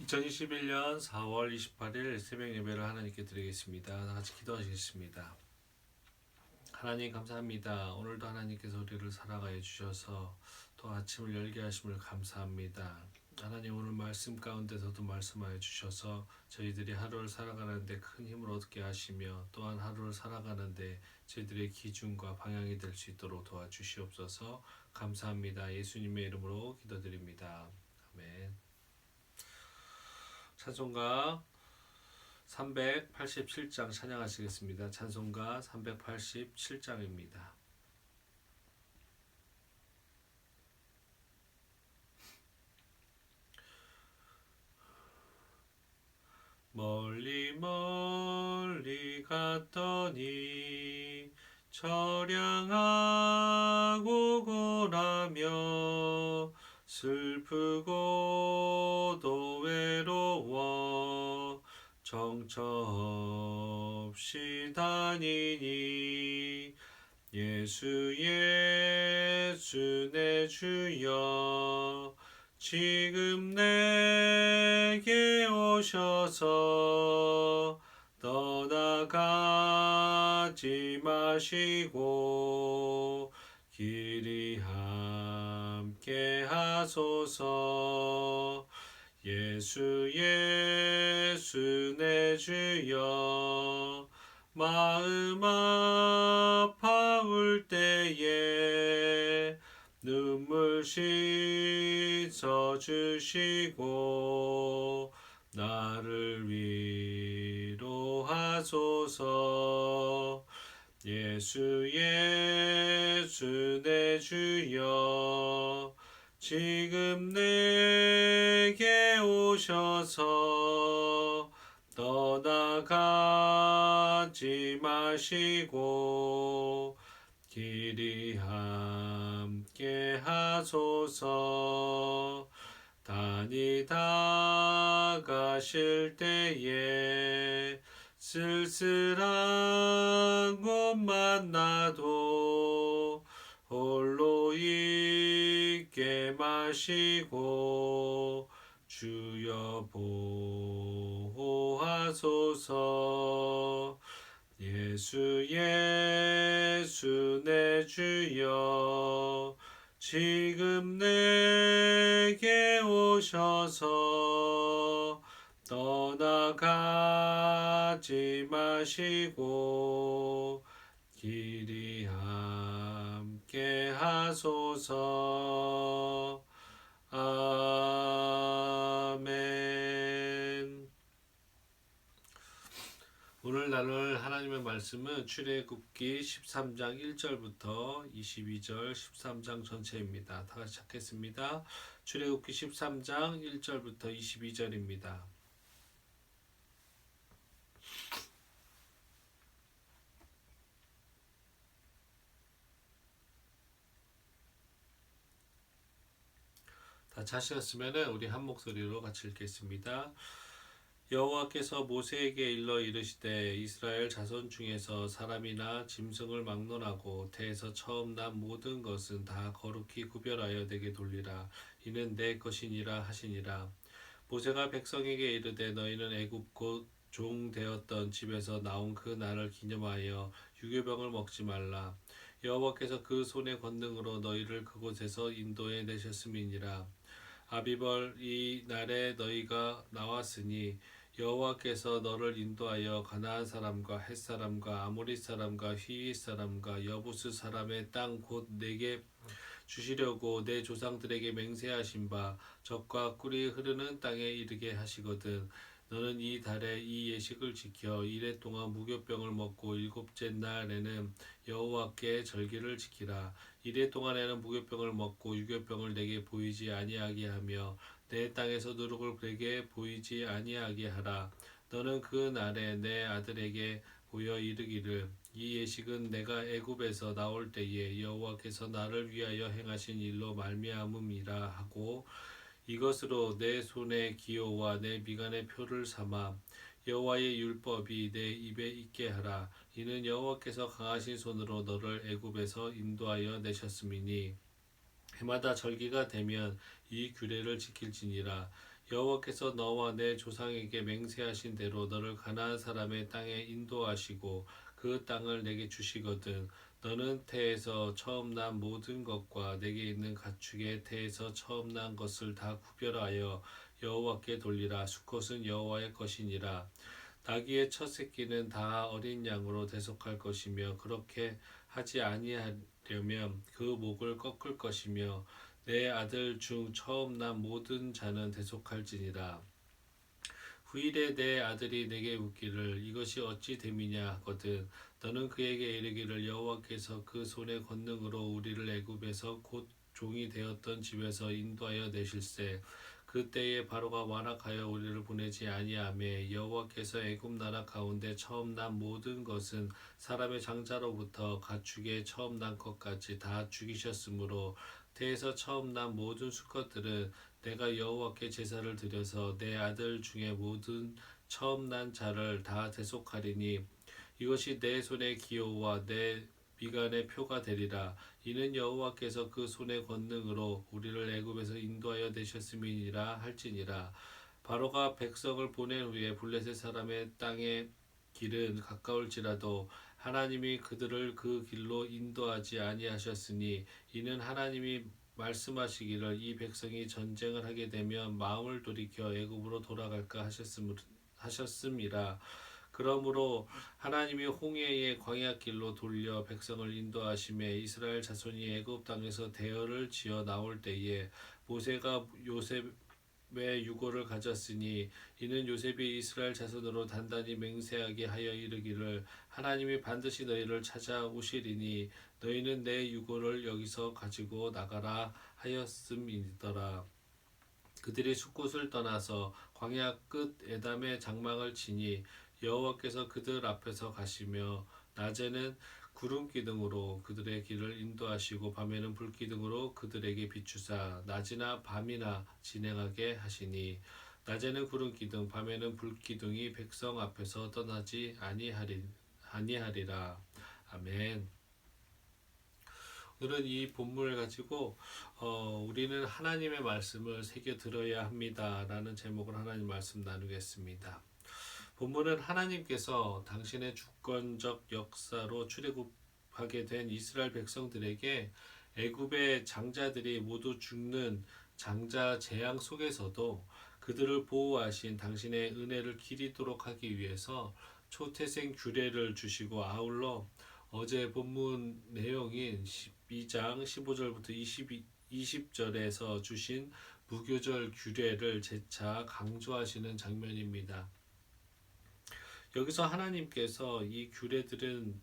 2021년 4월 28일 새벽 예배를 하나님께 드리겠습니다. 다 같이 기도하시겠습니다. 하나님 감사합니다. 오늘도 하나님께서 우리를 사랑하여 주셔서 또 아침을 열게 하심을 감사합니다. 하나님 오늘 말씀 가운데서도 말씀하여 주셔서 저희들이 하루를 살아가는데 큰 힘을 얻게 하시며 또한 하루를 살아가는데 저희들의 기준과 방향이 될 수 있도록 도와주시옵소서. 감사합니다. 예수님의 이름으로 기도드립니다. 아멘. 찬송가 387장 찬양하시겠습니다. 찬송가 387장입니다. 멀리 멀리 갔더니 처량하고 고라며 슬프고도 외로워 정처 없이 다니니 예수 예수 내 주여 지금 내게 오셔서 떠나가지 마시고 길이 함께 하소서. 예수 예수 내 주여 마음 아파올 때에 눈물 씻어 주시고 나를 위로하소서. 예수 예수 내 주여 지금 내게 오셔서 떠나가지 마시고 길이 함께 하소서. 다니다 가실 때에 쓸쓸한 곳만 나도 홀로 있게 마시고 주여 보호하소서. 예수 예수 내 주여 지금 내게 오셔서 떠나가지 마시고 길이 함께 하소서. 아멘. 오늘 나눌 하나님의 말씀은 출애굽기 13장 1절부터 22절 13장 전체입니다. 다 같이 찾겠습니다. 출애굽기 13장 1절부터 22절입니다. 다 찾으셨으면 우리 한 목소리로 같이 읽겠습니다. 여호와께서 모세에게 일러 이르시되 이스라엘 자손 중에서 사람이나 짐승을 막론하고 태에서 처음 난 모든 것은 다 거룩히 구별하여 내게 돌리라. 이는 내 것이니라 하시니라. 모세가 백성에게 이르되 너희는 애굽 곧 종 되었던 집에서 나온 그 날을 기념하여 유교병을 먹지 말라. 여호와께서 그 손의 권능으로 너희를 그곳에서 인도해 내셨음이니라. 아비벌 이 날에 너희가 나왔으니 여호와께서 너를 인도하여 가나안 사람과 헷 사람과 아모리 사람과 휘잇 사람과 여부스 사람의 땅 곧 내게 주시려고 내 조상들에게 맹세하신 바 적과 꿀이 흐르는 땅에 이르게 하시거든. 너는 이 달에 이 예식을 지켜 이래 동안 무교병을 먹고 일곱째 날에는 여호와께 절기를 지키라. 이래 동안에는 무교병을 먹고 유교병을 내게 보이지 아니하게 하며 내 땅에서 누룩을 내게 보이지 아니하게 하라. 너는 그 날에 내 아들에게 보여 이르기를 이 예식은 내가 애굽에서 나올 때에 여호와께서 나를 위하여 행하신 일로 말미암음이라 하고 이것으로 내 손의 기호와 내 미간의 표를 삼아 여호와의 율법이 내 입에 있게 하라. 이는 여호와께서 강하신 손으로 너를 애굽에서 인도하여 내셨음이니 해마다 절기가 되면 이 규례를 지킬지니라. 여호와께서 너와 내 조상에게 맹세하신 대로 너를 가나안 사람의 땅에 인도하시고 그 땅을 내게 주시거든. 너는 태에서 처음 난 모든 것과 내게 있는 가축의 태에서 처음 난 것을 다 구별하여 여호와께 돌리라. 수컷은 여호와의 것이니라. 나귀의 첫 새끼는 다 어린 양으로 대속할 것이며 그렇게 하지 아니하려면 그 목을 꺾을 것이며 내 아들 중 처음 난 모든 자는 대속할지니라. 후일에 내 아들이 내게 묻기를 이것이 어찌 됨이냐 하거든 너는 그에게 이르기를 여호와께서 그 손의 권능으로 우리를 애굽에서 곧 종이 되었던 집에서 인도하여 내실세 그때에 바로가 완악하여 우리를 보내지 아니하매 여호와께서 애굽 나라 가운데 처음 난 모든 것은 사람의 장자로부터 가축의 처음 난 것까지 다 죽이셨으므로 태에서 처음 난 모든 수컷들은 내가 여호와께 제사를 드려서 내 아들 중에 모든 처음 난 자를 다 대속하리니 이것이 내 손의 기호와 내 미간의 표가 되리라. 이는 여호와께서 그 손의 권능으로 우리를 애굽에서 인도하여 내셨음이니라 할지니라. 바로가 백성을 보낸 후에 블레셋 사람의 땅의 길은 가까울지라도 하나님이 그들을 그 길로 인도하지 아니하셨으니 이는 하나님이 말씀하시기를 이 백성이 전쟁을 하게 되면 마음을 돌이켜 애굽으로 돌아갈까 하셨음이라. 그러므로 하나님이 홍해의 광야길로 돌려 백성을 인도하심에 이스라엘 자손이 애굽 땅에서 대열을 지어 나올 때에 모세가 요셉의 유고를 가졌으니 이는 요셉이 이스라엘 자손으로 단단히 맹세하게 하여 이르기를 하나님이 반드시 너희를 찾아오시리니 너희는 내 유고를 여기서 가지고 나가라 하였음이더라. 그들이 숫곳을 떠나서 광야 끝 에담의 장막을 치니 여호와께서 그들 앞에서 가시며 낮에는 구름 기둥으로 그들의 길을 인도하시고 밤에는 불 기둥으로 그들에게 비추사 낮이나 밤이나 진행하게 하시니 낮에는 구름 기둥 밤에는 불 기둥이 백성 앞에서 떠나지 아니하리라. 아멘. 오늘은 이 본문을 가지고 우리는 하나님의 말씀을 새겨 들어야 합니다라는 제목으로 하나님 말씀 나누겠습니다. 본문은 하나님께서 당신의 주권적 역사로 출애굽하게 된 이스라엘 백성들에게 애굽의 장자들이 모두 죽는 장자 재앙 속에서도 그들을 보호하신 당신의 은혜를 기리도록 하기 위해서 초태생 규례를 주시고 아울러 어제 본문 내용인 12장 15절부터 20절에서 주신 무교절 규례를 재차 강조하시는 장면입니다. 여기서 하나님께서 이 규례들을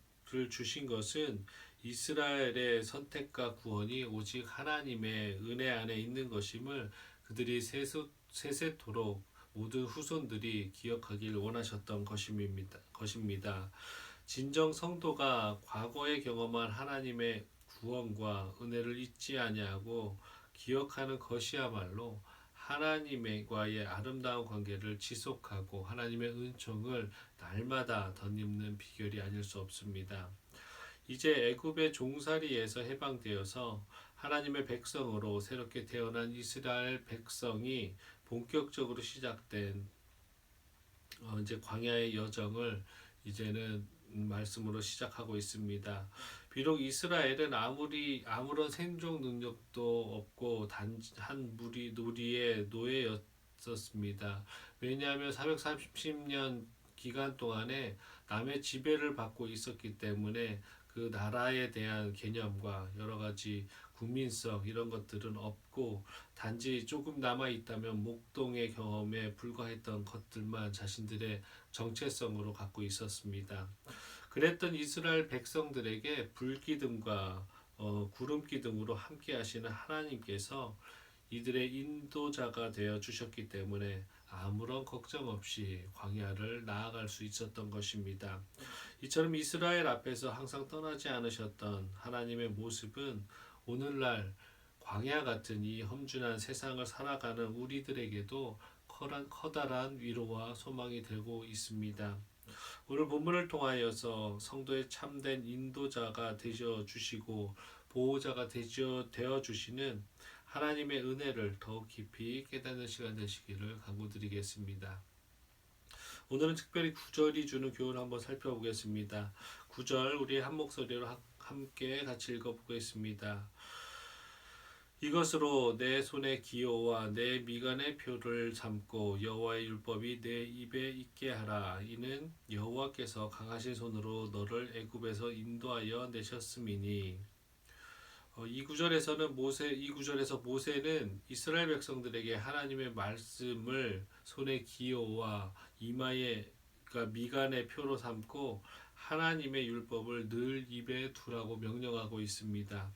주신 것은 이스라엘의 선택과 구원이 오직 하나님의 은혜 안에 있는 것임을 그들이 세세토록 모든 후손들이 기억하길 원하셨던 것입니다. 진정 성도가 과거에 경험한 하나님의 구원과 은혜를 잊지 아니하고 기억하는 것이야말로 하나님과의 아름다운 관계를 지속하고 하나님의 은총을 날마다 덧입는 비결이 아닐 수 없습니다. 이제 애굽의 종살이에서 해방되어서 하나님의 백성으로 새롭게 태어난 이스라엘 백성이 본격적으로 시작된 이제 광야의 여정을 이제는 말씀으로 시작하고 있습니다. 비록 이스라엘은 아무런 생존 능력도 없고 한 무리의 노예였었습니다. 왜냐하면 430년 기간 동안에 남의 지배를 받고 있었기 때문에 그 나라에 대한 개념과 여러 가지 국민성 이런 것들은 없고 단지 조금 남아 있다면 목동의 경험에 불과했던 것들만 자신들의 정체성으로 갖고 있었습니다. 그랬던 이스라엘 백성들에게 불기둥과 구름기둥으로 함께 하시는 하나님께서 이들의 인도자가 되어 주셨기 때문에 아무런 걱정 없이 광야를 나아갈 수 있었던 것입니다. 이처럼 이스라엘 앞에서 항상 떠나지 않으셨던 하나님의 모습은 오늘날 광야 같은 이 험준한 세상을 살아가는 우리들에게도 커다란 위로와 소망이 되고 있습니다. 오늘 본문을 통하여서 성도의 참된 인도자가 되어 주시고 보호자가 되어 주시는 하나님의 은혜를 더욱 깊이 깨닫는 시간 되시기를 간구드리겠습니다. 오늘은 특별히 구절이 주는 교훈을 한번 살펴보겠습니다. 구절 우리 한 목소리로 함께 같이 읽어보겠습니다. 이것으로 내 손의 기호와 내 미간의 표를 삼고 여호와의 율법이 내 입에 있게 하라. 이는 여호와께서 강하신 손으로 너를 애굽에서 인도하여 내셨음이니. 이 구절에서 모세는 이스라엘 백성들에게 하나님의 말씀을 손의 기호와 이마에 그러니까 미간의 표로 삼고 하나님의 율법을 늘 입에 두라고 명령하고 있습니다.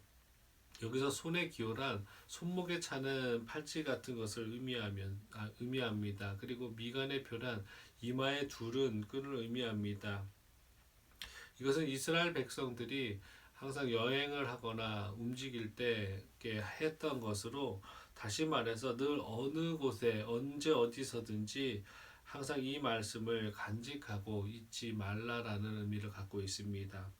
여기서 손의 기호란 손목에 차는 팔찌 같은 것을 의미합니다. 그리고 미간의 표란 이마에 두른 끈을 의미합니다. 이것은 이스라엘 백성들이 항상 여행을 하거나 움직일 때 했던 것으로, 다시 말해서 늘 어느 곳에 언제 어디서든지 항상 이 말씀을 간직하고 잊지 말라라는 의미를 갖고 있습니다.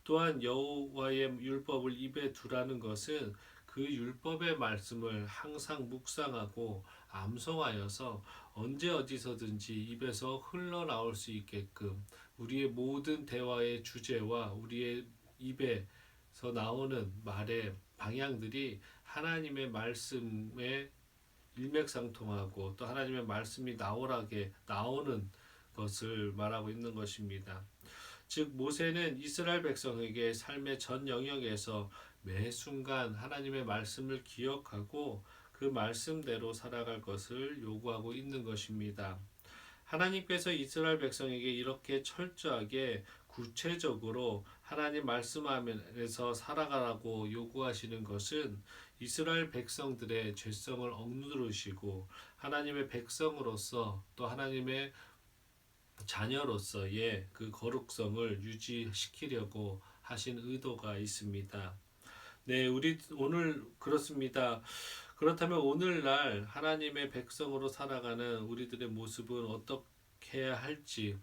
또한 여호와의 율법을 입에 두라는 것은 그 율법의 말씀을 항상 묵상하고 암송하여서 언제 어디서든지 입에서 흘러나올 수 있게끔 우리의 모든 대화의 주제와 우리의 입에서 나오는 말의 방향들이 하나님의 말씀에 일맥상통하고 또 하나님의 말씀이 나오라게 나오는 것을 말하고 있는 것입니다. 즉 모세는 이스라엘 백성에게 삶의 전 영역에서 매 순간 하나님의 말씀을 기억하고 그 말씀대로 살아갈 것을 요구하고 있는 것입니다. 하나님께서 이스라엘 백성에게 이렇게 철저하게 구체적으로 하나님 말씀 안에서 살아가라고 요구하시는 것은 이스라엘 백성들의 죄성을 억누르시고 하나님의 백성으로서 또 하나님의 자녀로서의 그 거룩성을 유지시키려고 하신 의도가 있습니다. 네, 우리 오늘 그렇습니다. 그렇다면 오늘날 하나님의 백성으로 살아가는 우리들의 모습은 어떻게 해야 할지,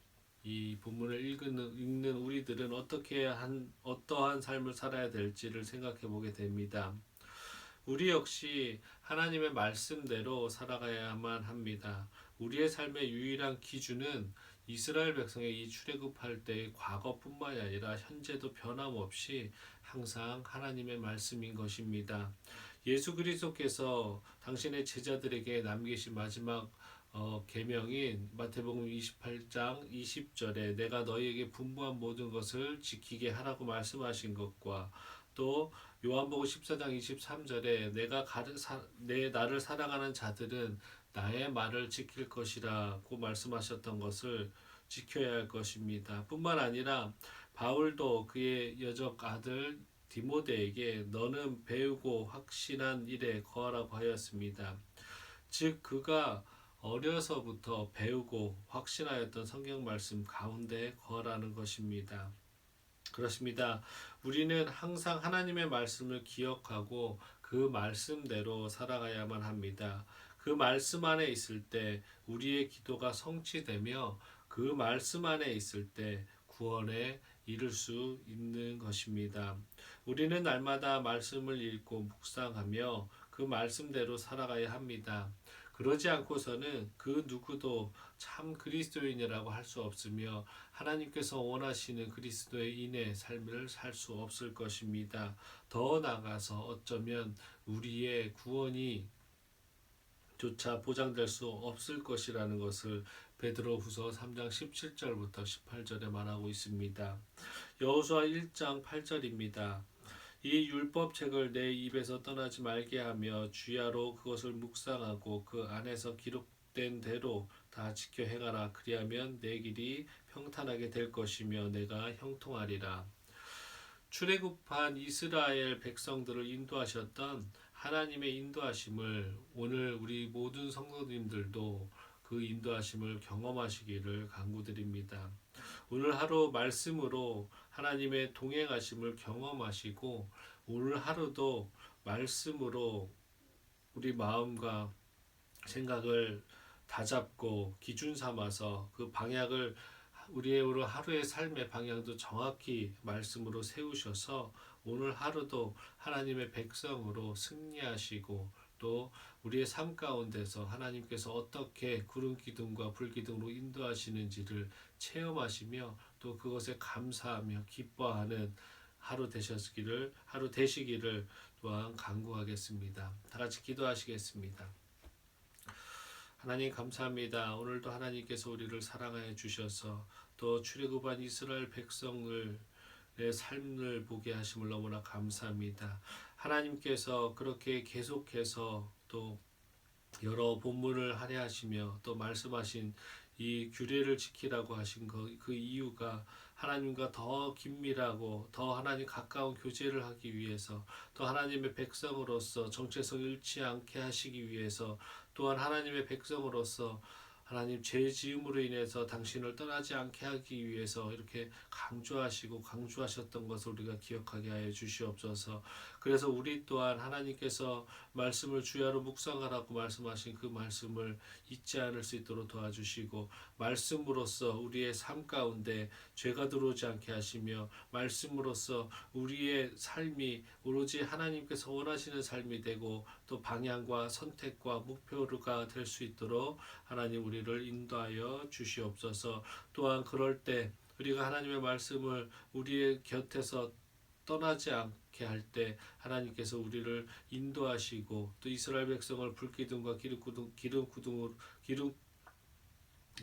이 본문을 읽는 우리들은 어떠한 삶을 살아야 될지를 생각해 보게 됩니다. 우리 역시 하나님의 말씀대로 살아가야만 합니다. 우리의 삶의 유일한 기준은 이스라엘 백성의 이 출애굽할 때의 과거뿐만이 아니라 현재도 변함없이 항상 하나님의 말씀인 것입니다. 예수 그리스도께서 당신의 제자들에게 남기신 마지막 계명인 마태복음 28장 20절에 내가 너희에게 분부한 모든 것을 지키게 하라고 말씀하신 것과 또 요한복음 14장 23절에 나를 사랑하는 자들은 나의 말을 지킬 것이라고 말씀하셨던 것을 지켜야 할 것입니다. 뿐만 아니라 바울도 그의 여적 아들 디모데에게 너는 배우고 확신한 일에 거하라고 하였습니다. 즉 그가 어려서부터 배우고 확신하였던 성경 말씀 가운데 거하라는 것입니다. 그렇습니다. 우리는 항상 하나님의 말씀을 기억하고 그 말씀대로 살아가야만 합니다. 그 말씀 안에 있을 때 우리의 기도가 성취되며 그 말씀 안에 있을 때 구원에 이를 수 있는 것입니다. 우리는 날마다 말씀을 읽고 묵상하며 그 말씀대로 살아가야 합니다. 그러지 않고서는 그 누구도 참 그리스도인이라고 할 수 없으며 하나님께서 원하시는 그리스도인의 삶을 살 수 없을 것입니다. 더 나아가서 어쩌면 우리의 구원이 조차 보장될 수 없을 것이라는 것을 베드로후서 3장 17절부터 18절에 말하고 있습니다. 여호수아 1장 8절입니다. 이 율법책을 내 입에서 떠나지 말게 하며 주야로 그것을 묵상하고 그 안에서 기록된 대로 다 지켜 행하라. 그리하면 내 길이 평탄하게 될 것이며 내가 형통하리라. 출애굽한 이스라엘 백성들을 인도하셨던 하나님의 인도하심을 오늘 우리 모든 성도님들도 그 인도하심을 경험하시기를 간구드립니다. 오늘 하루 말씀으로 하나님의 동행하심을 경험하시고 오늘 하루도 말씀으로 우리 마음과 생각을 다잡고 기준 삼아서 그 방향을 우리의 하루의 삶의 방향도 정확히 말씀으로 세우셔서 오늘 하루도 하나님의 백성으로 승리하시고 또 우리의 삶 가운데서 하나님께서 어떻게 구름 기둥과 불 기둥으로 인도하시는지를 체험하시며 또 그것에 감사하며 기뻐하는 하루 되시기를 또한 간구하겠습니다. 다 같이 기도하시겠습니다. 하나님 감사합니다. 오늘도 하나님께서 우리를 사랑하여 주셔서 또 출애굽한 이스라엘 백성을 내 삶을 보게 하심을 너무나 감사합니다. 하나님께서 그렇게 계속해서 또 여러 본문을 할애하시며 또 말씀하신 이 규례를 지키라고 하신 그 이유가 하나님과 더 긴밀하고 더 하나님 가까운 교제를 하기 위해서 또 하나님의 백성으로서 정체성 잃지 않게 하시기 위해서 또한 하나님의 백성으로서 하나님 죄 지음으로 인해서 당신을 떠나지 않게 하기 위해서 이렇게 강조하셨던 것을 우리가 기억하게 하여 주시옵소서. 그래서 우리 또한 하나님께서 말씀을 주야로 묵상하라고 말씀하신 그 말씀을 잊지 않을 수 있도록 도와주시고 말씀으로써 우리의 삶 가운데 죄가 들어오지 않게 하시며 말씀으로써 우리의 삶이 오로지 하나님께서 원하시는 삶이 되고 또 방향과 선택과 목표가 될 수 있도록 하나님 우리를 인도하여 주시옵소서. 또한 그럴 때 우리가 하나님의 말씀을 우리의 곁에서 떠나지 않게 할 때 하나님께서 우리를 인도하시고 또 이스라엘 백성을 불기둥과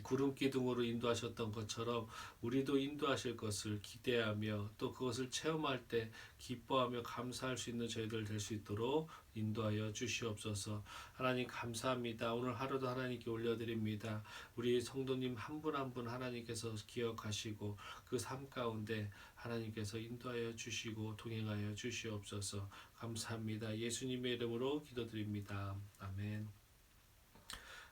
구름 기둥으로 인도하셨던 것처럼 우리도 인도하실 것을 기대하며 또 그것을 체험할 때 기뻐하며 감사할 수 있는 저희들 될 수 있도록 인도하여 주시옵소서. 하나님 감사합니다. 오늘 하루도 하나님께 올려드립니다. 우리 성도님 한 분 한 분 하나님께서 기억하시고 그 삶 가운데 하나님께서 인도하여 주시고 동행하여 주시옵소서. 감사합니다. 예수님의 이름으로 기도드립니다. 아멘.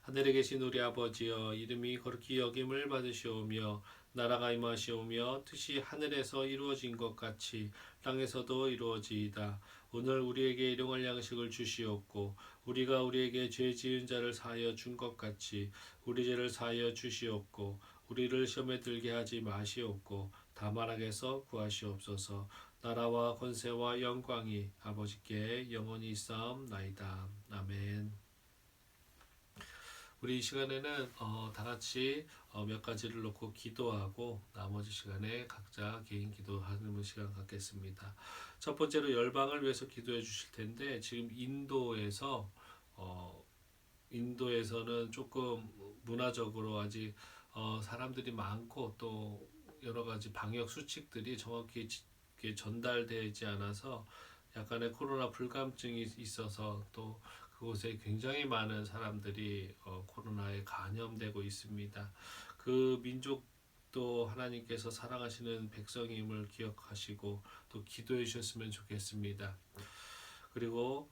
하늘에 계신 우리 아버지여, 이름이 거룩히 여김을 받으시오며 나라가 임하시오며 뜻이 하늘에서 이루어진 것 같이 땅에서도 이루어지이다. 오늘 우리에게 일용할 양식을 주시옵고 우리가 우리에게 죄 지은 자를 사하여 준 것 같이 우리 죄를 사하여 주시옵고 우리를 시험에 들게 하지 마시옵고 다만 악에서 구하시옵소서. 나라와 권세와 영광이 아버지께 영원히 있사옵나이다. 아멘. 우리 이 시간에는 다 같이 몇 가지를 놓고 기도하고 나머지 시간에 각자 개인 기도하는 시간 갖겠습니다. 첫 번째로 열방을 위해서 기도해 주실 텐데 지금 인도에서는 조금 문화적으로 아직 사람들이 많고 또 여러 가지 방역 수칙들이 정확히 전달되지 않아서 약간의 코로나 불감증이 있어서 또 그곳에 굉장히 많은 사람들이 코로나에 감염되고 있습니다. 그 민족도 하나님께서 사랑하시는 백성임을 기억하시고 또 기도해 주셨으면 좋겠습니다. 그리고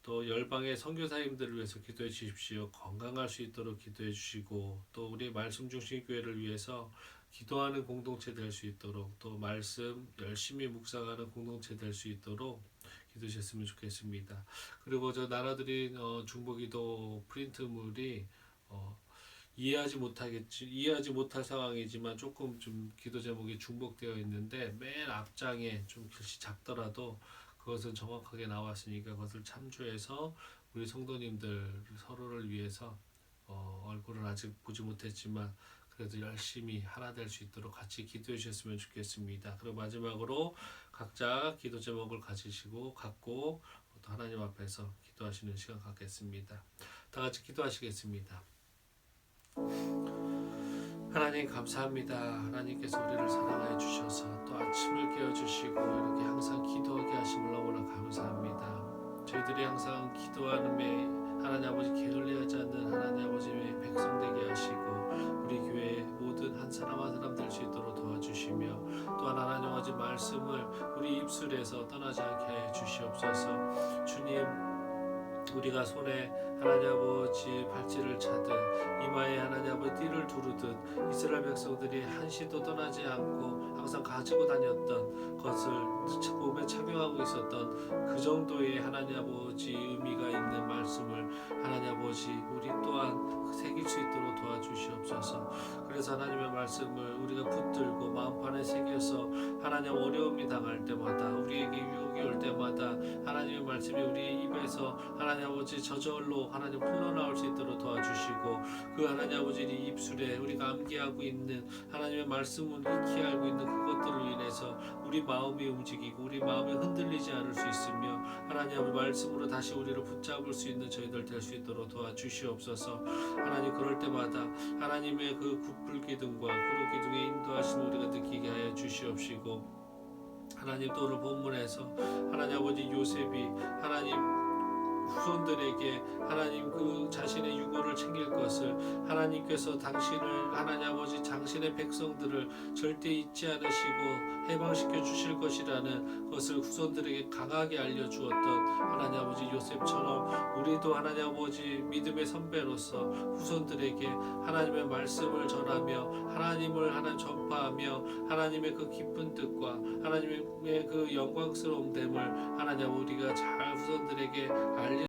또 열방의 선교사님들을 위해서 기도해 주십시오. 건강할 수 있도록 기도해 주시고 또 우리 말씀 중심 교회를 위해서 기도하는 공동체 될 수 있도록 또 말씀 열심히 묵상하는 공동체 될 수 있도록 기도하셨으면 좋겠습니다. 그리고 저 나눠드린 중보기도 프린트물이 이해하지 못할 상황이지만 조금 좀 기도 제목이 중복되어 있는데 맨 앞장에 좀 글씨 작더라도 그것은 정확하게 나왔으니까 그것을 참조해서 우리 성도님들 서로를 위해서 얼굴은 아직 보지 못했지만 그래도 열심히 하나 될 수 있도록 같이 기도해 주셨으면 좋겠습니다. 그리고 마지막으로 각자 기도 제목을 갖고 또 하나님 앞에서 기도하시는 시간 갖겠습니다. 다 같이 기도하시겠습니다. 하나님 감사합니다. 하나님께서 우리를 사랑하여 주셔서 또 아침을 깨워주시고 이렇게 항상 기도하게 하심을 너무나 감사합니다. 저희들이 항상 기도하는데 하나님 아버지 게을리하지 않는 하나님 아버지의 백성 되게 하시고 우리 교회 모든 한 사람 한 사람 될 수 있도록 도와주시며 또한 하나님 아버지 말씀을 우리 입술에서 떠나지 않게 해 주시옵소서. 주님 우리가 손에 하나님 아버지 발찌를 차듯 이마에 하나님 아버지 띠를 두르듯 이스라엘 백성들이 한시도 떠나지 않고 항상 가지고 다녔던 것을 몸에 착용하고 있었던 그 정도의 하나님 아버지 의미가 있는 말씀을 하나님 아버지 우리 또한 새길 수 있도록 도와주시옵소서. 그래서 하나님의 말씀을 우리가 붙들고 마음판에 새겨서 하나님 어려움이 당할 때마다, 우리에게 유혹이 올 때마다 하나님의 말씀이 우리의 입에서 하나님 아버지 저절로 하나님 흘러나올 수 있도록 도와주시고, 그 하나님 아버지 입술에 우리가 암기하고 있는 하나님의 말씀을 익히 알고 있는 그것들로 인해서 우리 마음이 움직이고 우리 마음이 흔들리지 않을 수 있으며 하나님의 말씀으로 다시 우리를 붙잡을 수 있는 저희들 될 수 있도록 도와주시옵소서. 하나님, 그럴 때마다 하나님의 그 굿불 기둥과 구름 기둥의 인도하심을 우리가 느끼게 하여 주시옵시고, 하나님 또 오늘 본문에서 하나님 아버지 요셉이 하나님 후손들에게 하나님 그 자신의 유고를 챙길 것을, 하나님께서 당신을 하나님 아버지 당신의 백성들을 절대 잊지 않으시고 해방시켜 주실 것이라는 것을 후손들에게 강하게 알려주었던 하나님 아버지 요셉처럼 우리도 하나님 아버지 믿음의 선배로서 후손들에게 하나님의 말씀을 전하며 하나님을 하나님 전파하며 하나님의 그 기쁜 뜻과 하나님의 그 영광스러운 됨을 하나님 우리가 잘 후손들에게 알려